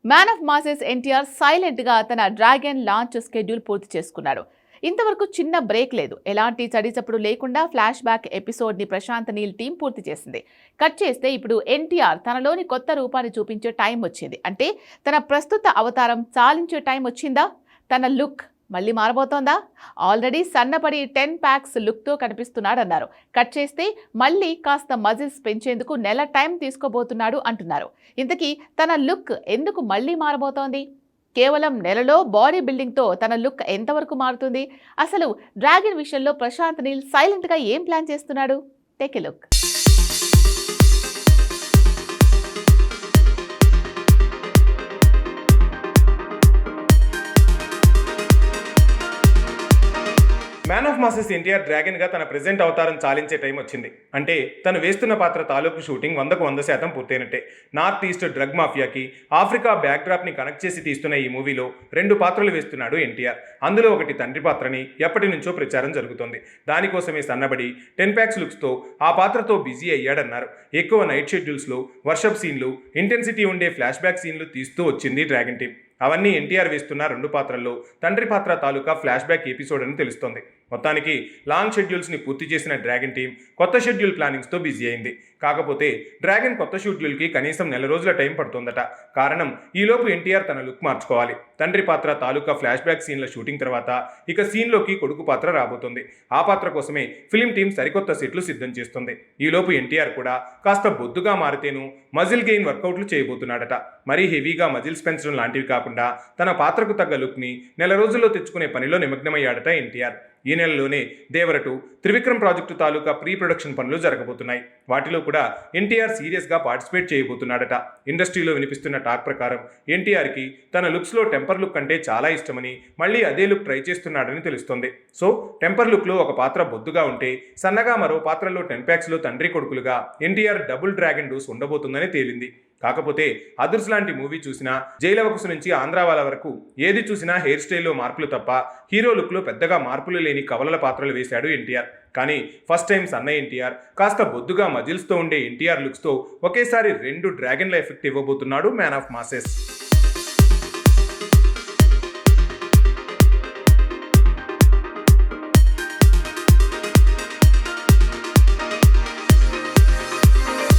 Man of masses NTR సైలెంట్గా తన dragon launch schedule పూర్తి చేసుకున్నాడు. ఇంతవరకు చిన్న బ్రేక్ లేదు. ఎలాంటి చడిచప్పుడు లేకుండా ఫ్లాష్ బ్యాక్ ఎపిసోడ్ని ప్రశాంత్ నీల్ టీం పూర్తి చేసింది. కట్ చేస్తే ఇప్పుడు ఎన్టీఆర్ తనలోని కొత్త రూపాన్ని చూపించే టైం వచ్చింది. అంటే తన ప్రస్తుత అవతారం చాలించే టైం వచ్చిందా? తన లుక్ మళ్ళీ మారబోతోందా? ఆల్రెడీ సన్నపడి 10 ప్యాక్స్ లుక్తో కనిపిస్తున్నాడన్నారు. కట్ చేస్తే మళ్ళీ కాస్త మజిల్స్ పెంచేందుకు నెల టైం తీసుకోబోతున్నాడు అంటున్నారు. ఇంతకీ తన లుక్ ఎందుకు మళ్ళీ మారబోతోంది? కేవలం నెలలో బాడీ బిల్డింగ్తో తన లుక్ ఎంతవరకు మారుతుంది? అసలు డ్రాగన్ విషయంలో ప్రశాంత్ నీల్ సైలెంట్గా ఏం ప్లాన్ చేస్తున్నాడు? Take a look. Man of masses NTR డ్రాగన్గా తన ప్రెజెంట్ అవతారం చాలించే టైం వచ్చింది. అంటే తను వేస్తున్న పాత్ర తాలూకు షూటింగ్ 100% పూర్తయినట్టే. నార్త్ ఈస్ట్ డ్రగ్ మాఫియాకి ఆఫ్రికా బ్యాక్డ్రాప్ని కనెక్ట్ చేసి తీస్తున్న ఈ మూవీలో 2 పాత్రలు వేస్తున్నాడు ఎన్టీఆర్. అందులో ఒకటి తండ్రి పాత్రని ఎప్పటి నుంచో ప్రచారం జరుగుతోంది. దానికోసమే సన్నబడి 10 ప్యాక్స్ లుక్స్తో ఆ పాత్రతో బిజీ అయ్యాడన్నారు. ఎక్కువ నైట్ షెడ్యూల్స్లో వర్షప్ సీన్లు, ఇంటెన్సిటీ ఉండే ఫ్లాష్ బ్యాక్ సీన్లు తీస్తూ వచ్చింది డ్రాగన్ టీం. అవన్నీ ఎన్టీఆర్ వేస్తున్న 2 పాత్రల్లో తండ్రి పాత్ర తాలూకా ఫ్లాష్ బ్యాక్ ఎపిసోడ్ అని తెలుస్తోంది. మొత్తానికి లాంగ్ షెడ్యూల్స్ని పూర్తి చేసిన డ్రాగన్ టీం కొత్త షెడ్యూల్ ప్లానింగ్స్తో బిజీ అయింది. కాకపోతే డ్రాగన్ కొత్త షెడ్యూల్కి కనీసం నెల రోజుల టైం పడుతుందట. కారణం, ఈలోపు ఎన్టీఆర్ తన లుక్ మార్చుకోవాలి. తండ్రి పాత్ర తాలూకా ఫ్లాష్ బ్యాక్ సీన్ల షూటింగ్ తర్వాత ఇక సీన్లోకి కొడుకు పాత్ర రాబోతుంది. ఆ పాత్ర కోసమే ఫిలిం టీం సరికొత్త సెట్లు సిద్ధం చేస్తుంది. ఈలోపు ఎన్టీఆర్ కూడా కాస్త బొద్దుగా మారితేను మజిల్ గెయిన్ వర్కౌట్లు చేయబోతున్నాడట. మరీ హెవీగా మజిల్స్ పెంచడం లాంటివి కాకుండా తన పాత్రకు తగ్గ లుక్ని నెల రోజుల్లో తెచ్చుకునే పనిలో నిమగ్నమయ్యాడట ఎన్టీఆర్. ఈ నెలలోనే దేవరటు, త్రివిక్రమ్ ప్రాజెక్టు తాలూకా ప్రీ ప్రొడక్షన్ పనులు జరగబోతున్నాయి. వాటిలో కూడా ఎన్టీఆర్ సీరియస్గా పార్టిసిపేట్ చేయబోతున్నాడట. ఇండస్ట్రీలో వినిపిస్తున్న టాక్ ప్రకారం ఎన్టీఆర్కి తన లుక్స్లో టెంపర్ లుక్ అంటే చాలా ఇష్టమని మళ్ళీ అదే లుక్ ట్రై చేస్తున్నాడని తెలుస్తోంది. సో టెంపర్ లుక్లో ఒక పాత్ర బొద్దుగా ఉంటే, సన్నగా మరో పాత్రలో 10 ప్యాక్స్లో తండ్రి కొడుకులుగా ఎన్టీఆర్ డబుల్ డ్రాగన్ డోస్ ఉండబోతుందని తేలింది. కాకపోతే అదుర్స్ లాంటి మూవీ చూసినా, జైలవకుసు నుంచి ఆంధ్రావాల వరకు ఏది చూసినా హెయిర్ స్టైల్లో మార్పులు తప్ప హీరో లుక్లో పెద్దగా మార్పులు లేని కవలల పాత్రలు వేశాడు ఎన్టీఆర్. కానీ ఫస్ట్ టైం సన్న ఎన్టీఆర్, కాస్త బొద్దుగా మజిల్స్తో ఉండే ఎన్టీఆర్ లుక్స్తో ఒకేసారి 2 డ్రాగన్ల ఎఫెక్ట్ ఇవ్వబోతున్నాడు మ్యాన్ ఆఫ్ మాసెస్.